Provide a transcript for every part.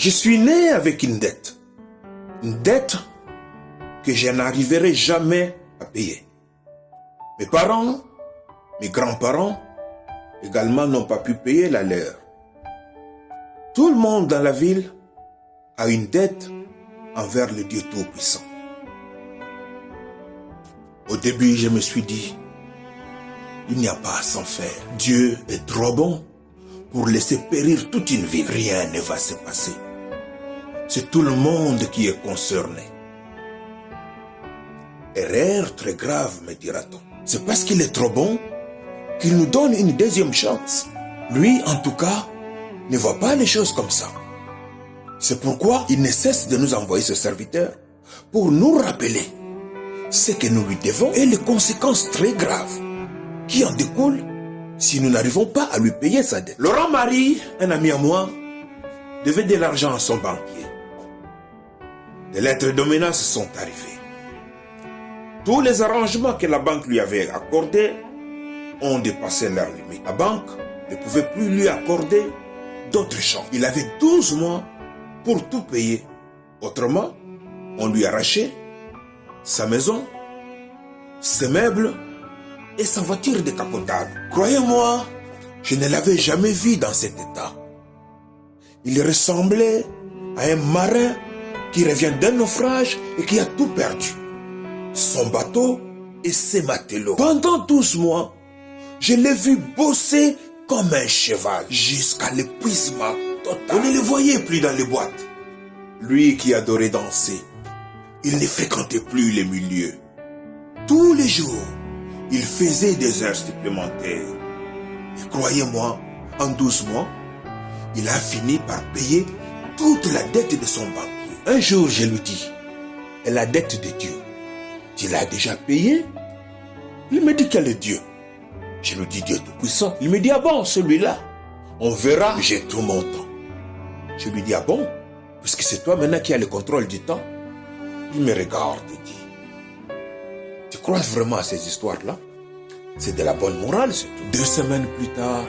Je suis né avec une dette. Une dette que je n'arriverai jamais à payer. Mes parents, mes grands-parents également n'ont pas pu payer la leur. Tout le monde dans la ville a une dette envers le Dieu Tout-Puissant. Au début, je me suis dit, il n'y a pas à s'en faire. Dieu est trop bon pour laisser périr toute une ville. Rien ne va se passer. C'est tout le monde qui est concerné. Erreur très grave, me dira-t-on. C'est parce qu'il est trop bon qu'il nous donne une deuxième chance. Lui, en tout cas, ne voit pas les choses comme ça. C'est pourquoi il ne cesse de nous envoyer ce serviteur pour nous rappeler ce que nous lui devons et les conséquences très graves qui en découlent si nous n'arrivons pas à lui payer sa dette. Laurent Marie, un ami à moi, devait de l'argent à son banquier. Des lettres de menace sont arrivées. Tous les arrangements que la banque lui avait accordés ont dépassé leur limite. La banque ne pouvait plus lui accorder d'autres chances. Il avait 12 mois pour tout payer. Autrement, on lui arrachait sa maison, ses meubles et sa voiture décapotable. Croyez-moi, je ne l'avais jamais vu dans cet état. Il ressemblait à un marin qui revient d'un naufrage et qui a tout perdu. Son bateau et ses matelots. Pendant 12 mois, je l'ai vu bosser comme un cheval jusqu'à l'épuisement total. On ne le voyait plus dans les boîtes. Lui qui adorait danser, il ne fréquentait plus les milieux. Tous les jours, il faisait des heures supplémentaires. Et croyez-moi, en 12 mois, il a fini par payer toute la dette de son banquier. Un jour, je lui dis, et la dette de Dieu, tu l'as déjà payée? Il me dit quel est Dieu? Je lui dis Dieu Tout-Puissant. Il me dit, ah bon, celui-là, on verra, j'ai tout mon temps. Je lui dis, ah bon, puisque c'est toi maintenant qui as le contrôle du temps. Il me regarde et dit, tu crois vraiment à ces histoires-là? C'est de la bonne morale, c'est tout. 2 semaines plus tard,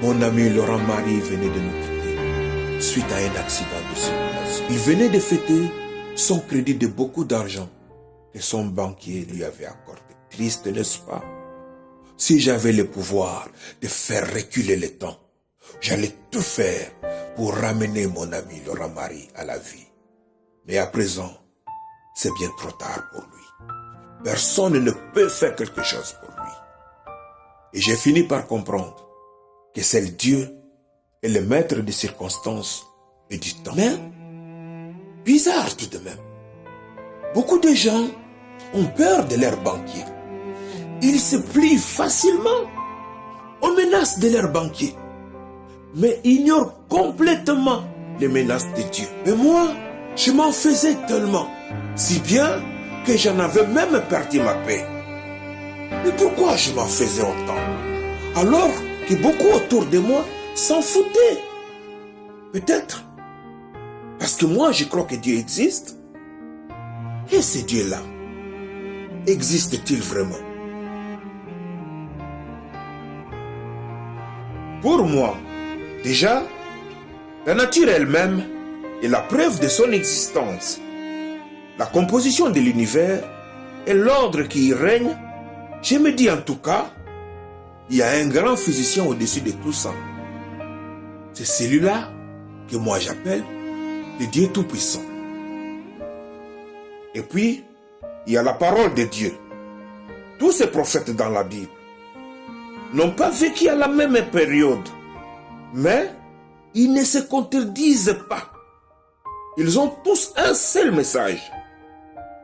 mon ami Laurent Marie venait de nous quitter suite à un accident de circulation. Il venait de fêter son crédit de beaucoup d'argent que son banquier lui avait accordé. Triste, n'est-ce pas? Si j'avais le pouvoir de faire reculer le temps, j'allais tout faire pour ramener mon ami Laurent Marie à la vie. Mais à présent, c'est bien trop tard pour lui. Personne ne peut faire quelque chose pour lui. Et j'ai fini par comprendre que seul Dieu est le maître des circonstances et du temps. Mais, bizarre tout de même. Beaucoup de gens ont peur de leur banquier. Ils se plient facilement aux menaces de leur banquier, mais ignorent complètement les menaces de Dieu. Et moi, je m'en faisais tellement, si bien que j'en avais même perdu ma paix. Mais pourquoi je m'en faisais autant, alors que beaucoup autour de moi s'en foutaient? Peut-être parce que moi je crois que Dieu existe. Et ce Dieu-là, existe-t-il vraiment? Pour moi, déjà, la nature elle-même est la preuve de son existence. La composition de l'univers et l'ordre qui y règne, je me dis en tout cas, il y a un grand physicien au-dessus de tout ça. C'est celui-là que moi j'appelle le Dieu Tout-Puissant. Et puis, il y a la parole de Dieu. Tous ces prophètes dans la Bible n'ont pas vécu à la même période, mais ils ne se contredisent pas. Ils ont tous un seul message,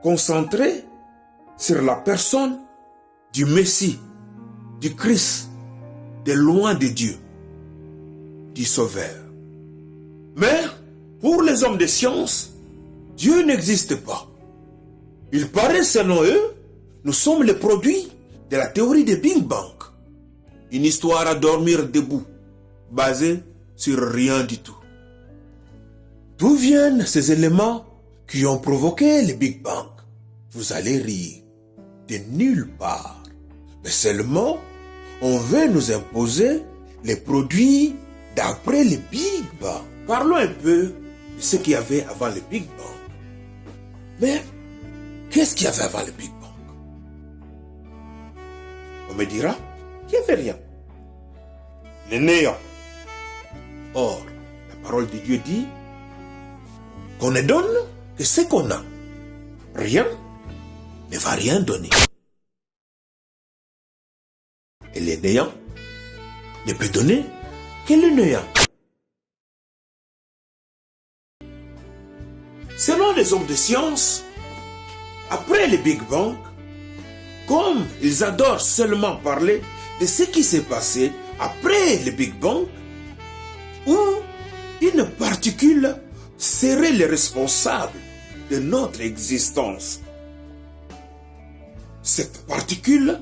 concentré sur la personne du Messie, du Christ, de loin de Dieu, du Sauveur. Mais pour les hommes de science, Dieu n'existe pas. Il paraît, selon eux, nous sommes les produits de la théorie de Big Bang. Une histoire à dormir debout, basée sur rien du tout. D'où viennent ces éléments qui ont provoqué le Big Bang? Vous allez rire. De nulle part. Mais seulement, on veut nous imposer les produits d'après le Big Bang. Parlons un peu de ce qu'il y avait avant le Big Bang. Mais qu'est-ce qu'il y avait avant le Big Bang? On me dira qu'il n'y avait rien. Le néant. Or, la parole de Dieu dit qu'on ne donne que ce qu'on a. Rien ne va rien donner. Et le néant ne peut donner que le néant. Selon les hommes de science, après le Big Bang, comme ils adorent seulement parler de ce qui s'est passé après le Big Bang, où une particule serait le responsable de notre existence. Cette particule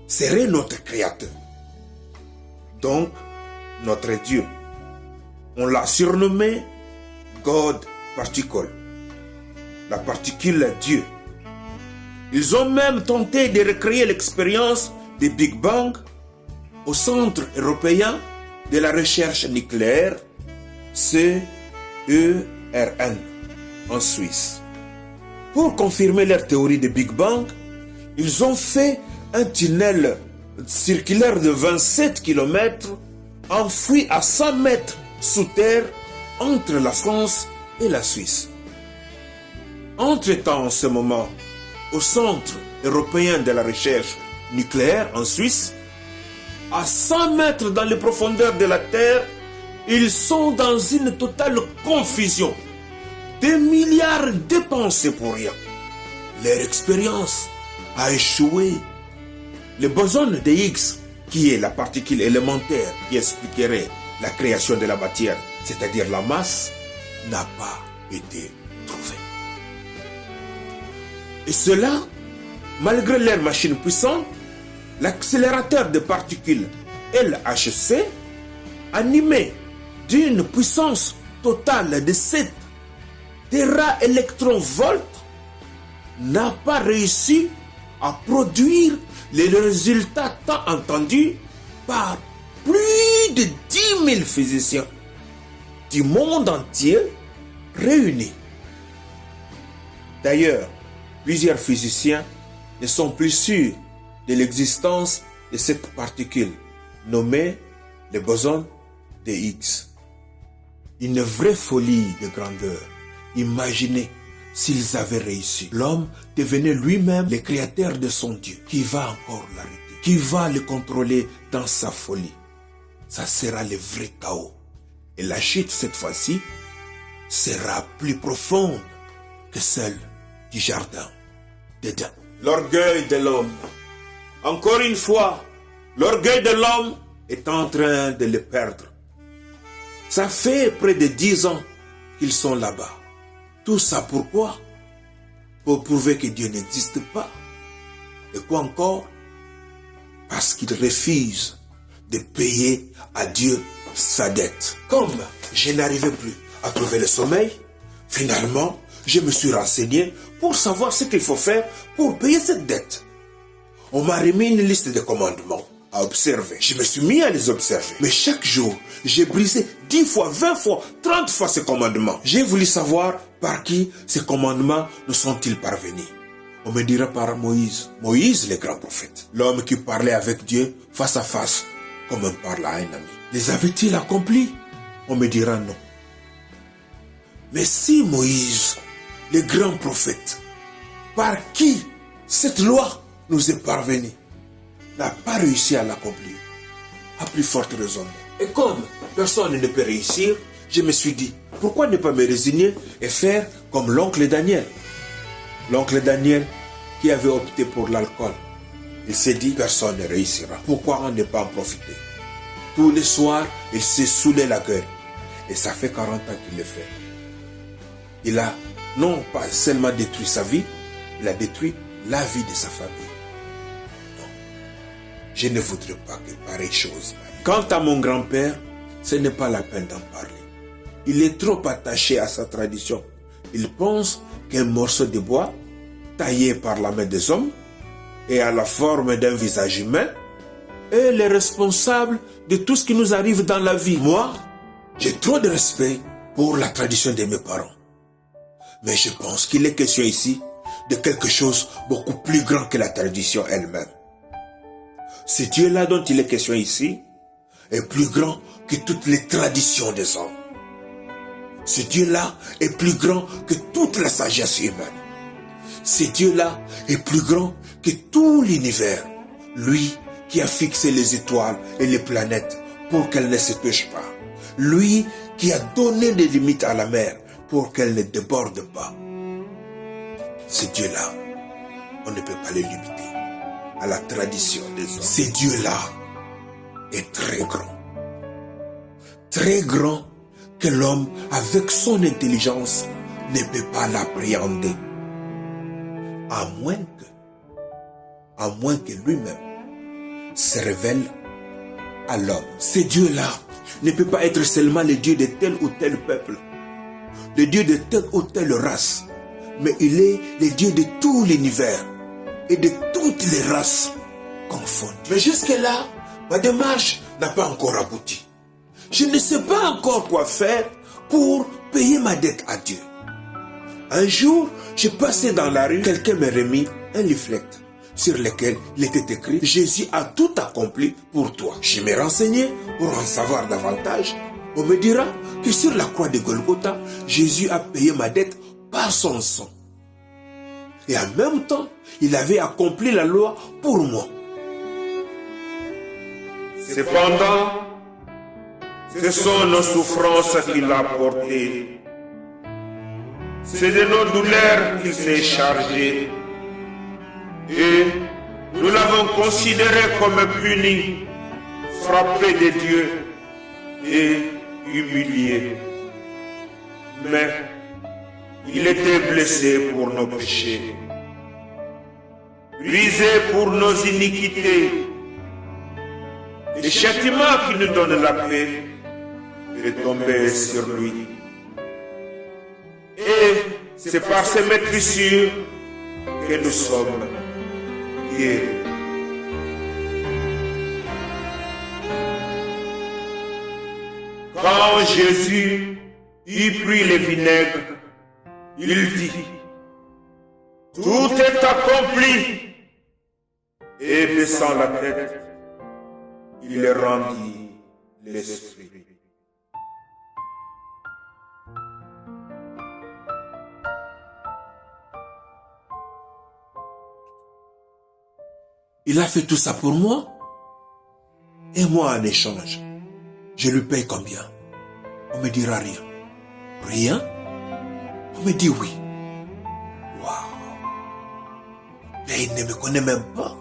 serait notre créateur. Donc, notre Dieu. On l'a surnommé God Particle. La particule Dieu. Ils ont même tenté de recréer l'expérience du Big Bang au Centre européen de la recherche nucléaire, CERN, en Suisse. Pour confirmer leur théorie de Big Bang, ils ont fait un tunnel circulaire de 27 km enfoui à 100 mètres sous terre entre la France et la Suisse. Entre-temps, en ce moment, au Centre européen de la recherche nucléaire en Suisse, à 100 mètres dans les profondeurs de la Terre, ils sont dans une totale confusion. Des milliards dépensés pour rien. Leur expérience a échoué. Le boson de Higgs, qui est la particule élémentaire qui expliquerait la création de la matière, c'est-à-dire la masse, n'a pas été trouvé. Et cela, malgré leur machine puissante, l'accélérateur de particules LHC, animé d'une puissance totale de 7 téraélectronvolts, n'a pas réussi à produire les résultats tant entendus par plus de 10 000 physiciens du monde entier réunis. D'ailleurs, plusieurs physiciens ne sont plus sûrs de l'existence de cette particule nommée le boson de Higgs. Une vraie folie de grandeur. Imaginez s'ils avaient réussi. L'homme devenait lui-même le créateur de son Dieu, qui va encore l'arrêter, qui va le contrôler dans sa folie. Ça sera le vrai chaos. Et la chute, cette fois-ci, sera plus profonde que celle du jardin d'Éden. L'orgueil de l'homme. Encore une fois, l'orgueil de l'homme est en train de le perdre. Ça fait près de 10 ans qu'ils sont là-bas. Tout ça pourquoi? Pour prouver que Dieu n'existe pas. Et quoi encore? Parce qu'ils refusent de payer à Dieu sa dette. Comme je n'arrivais plus à trouver le sommeil, finalement, je me suis renseigné pour savoir ce qu'il faut faire pour payer cette dette. On m'a remis une liste de commandements à observer. Je me suis mis à les observer. Mais chaque jour, j'ai brisé 10 fois, 20 fois, 30 fois ces commandements. J'ai voulu savoir par qui ces commandements nous sont-ils parvenus. On me dira par Moïse. Moïse, le grand prophète. L'homme qui parlait avec Dieu face à face, comme on parle à un ami. Les avait-il accomplis? On me dira non. Mais si Moïse, le grand prophète, par qui cette loi nous est parvenue, n'a pas réussi à l'accomplir, à plus forte raison. Et comme personne ne peut réussir, je me suis dit, pourquoi ne pas me résigner et faire comme l'oncle Daniel? L'oncle Daniel qui avait opté pour l'alcool. Il s'est dit, personne ne réussira. Pourquoi ne pas en profiter? Tous les soirs, il s'est saoulé la gueule. Et ça fait 40 ans qu'il le fait. Il a non pas seulement détruit sa vie, il a détruit la vie de sa famille. Non, je ne voudrais pas que pareille chose m'arrive. Quant à mon grand-père, ce n'est pas la peine d'en parler. Il est trop attaché à sa tradition. Il pense qu'un morceau de bois, taillé par la main des hommes, et à la forme d'un visage humain, est le responsable de tout ce qui nous arrive dans la vie. Moi, j'ai trop de respect pour la tradition de mes parents. Mais je pense qu'il est question ici de quelque chose beaucoup plus grand que la tradition elle-même. Ce Dieu-là dont il est question ici est plus grand que toutes les traditions des hommes. Ce Dieu-là est plus grand que toute la sagesse humaine. Ce Dieu-là est plus grand que tout l'univers. Lui qui a fixé les étoiles et les planètes pour qu'elles ne se touchent pas. Lui qui a donné des limites à la mer pour qu'elle ne déborde pas. Ce Dieu-là, on ne peut pas le limiter à la tradition des hommes. Ce Dieu-là est très grand. Très grand que l'homme, avec son intelligence, ne peut pas l'appréhender. À moins que lui-même se révèle à l'homme. Ce Dieu-là ne peut pas être seulement le Dieu de tel ou tel peuple, le Dieu de telle ou telle race, mais il est le Dieu de tout l'univers et de toutes les races confondues. Mais jusque-là, ma démarche n'a pas encore abouti. Je ne sais pas encore quoi faire pour payer ma dette à Dieu. Un jour, je passais dans la rue, quelqu'un me remis un leaflet sur lequel il était écrit « Jésus a tout accompli pour toi ». Je me renseignais pour en savoir davantage. On me dira que sur la croix de Golgotha, Jésus a payé ma dette par son sang. Et en même temps, il avait accompli la loi pour moi. Cependant, ce sont nos souffrances qu'il a portées. C'est de nos douleurs qu'il s'est chargé. Et nous l'avons considéré comme puni, frappé de Dieu et humilié. Mais il était blessé pour nos péchés, brisé pour nos iniquités. Le châtiment qui nous donne la paix est tombé sur lui. Et c'est par ces maîtrisures que nous sommes guéris. Quand Jésus eut pris le vinaigre, il dit « Tout est accompli » et baissant la tête, il rendit l'esprit. Il a fait tout ça pour moi. Et moi, en échange, je lui paye combien? On me dira rien. Rien? On me dit oui. Waouh! Mais il ne me connaît même pas.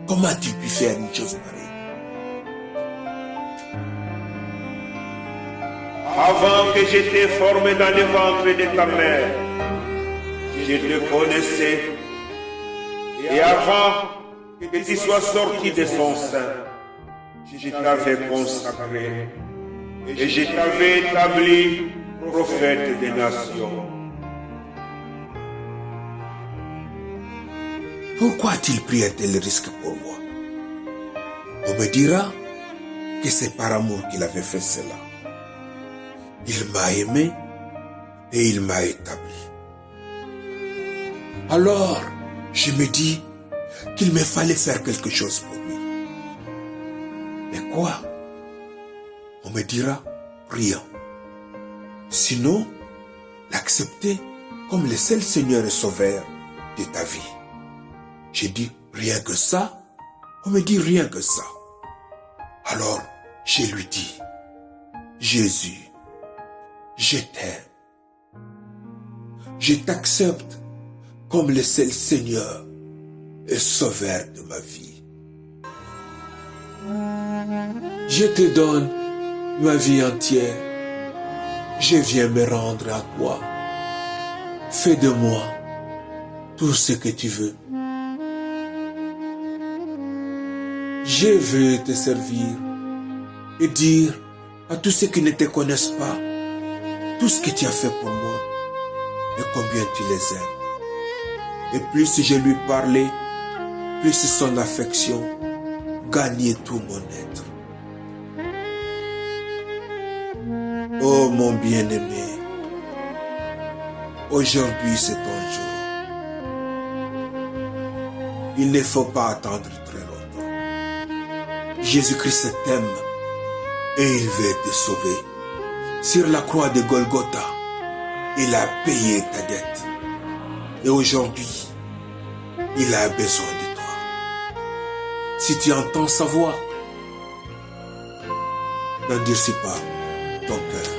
Comment as-tu pu faire une chose pareille? Avant que j'étais formé dans le ventre de ta mère, je te connaissais. Et avant que tu sois sorti de son sein, je t'avais consacré et je t'avais établi prophète des nations. Pourquoi a-t-il pris un tel risque pour moi? On me dira que c'est par amour qu'il avait fait cela. Il m'a aimé et il m'a établi. Alors, je me dis qu'il me fallait faire quelque chose pour lui. Mais quoi? On me dira rien. Sinon, l'accepter comme le seul Seigneur et Sauveur de ta vie. J'ai dit rien que ça. On me dit rien que ça. Alors, je lui dis, Jésus, je t'aime. Je t'accepte comme le seul Seigneur et Sauveur de ma vie. Je te donne ma vie entière. Je viens me rendre à toi. Fais de moi tout ce que tu veux. Je veux te servir et dire à tous ceux qui ne te connaissent pas tout ce que tu as fait pour moi et combien tu les aimes. Et plus je lui parlais, plus son affection gagnait tout mon être. Oh mon bien-aimé, aujourd'hui c'est ton jour. Il ne faut pas attendre très longtemps. Jésus-Christ t'aime et il veut te sauver. Sur la croix de Golgotha, il a payé ta dette. Et aujourd'hui, il a besoin de toi. Si tu entends sa voix, n'endurcis pas ton cœur.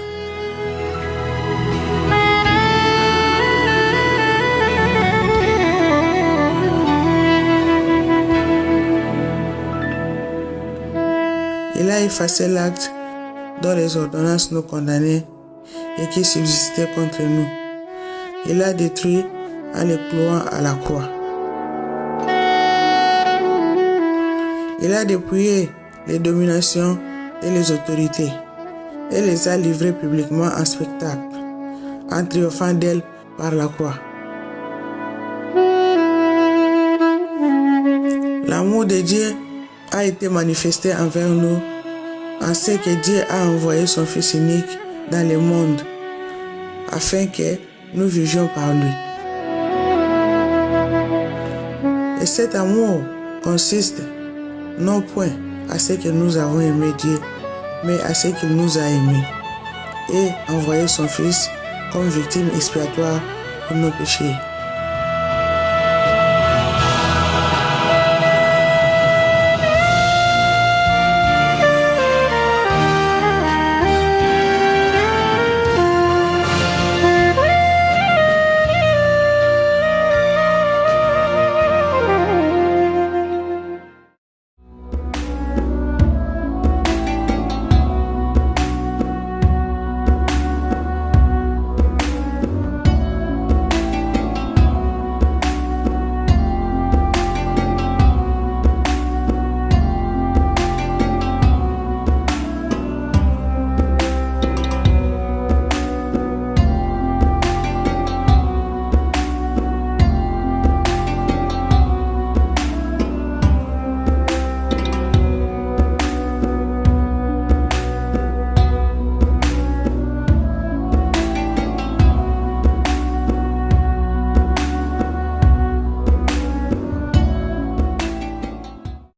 Il a effacé l'acte dont les ordonnances nous condamnaient et qui subsistait contre nous. Il l'a détruit en le clouant à la croix. Il a dépouillé les dominations et les autorités et les a livrées publiquement en spectacle, en triomphant d'elles par la croix. L'amour de Dieu a été manifesté envers nous en ce que Dieu a envoyé son Fils unique dans le monde afin que nous vivions par lui. Et cet amour consiste non point à ce que nous avons aimé Dieu, mais à ce qu'il nous a aimés et envoyé son Fils comme victime expiatoire pour nos péchés.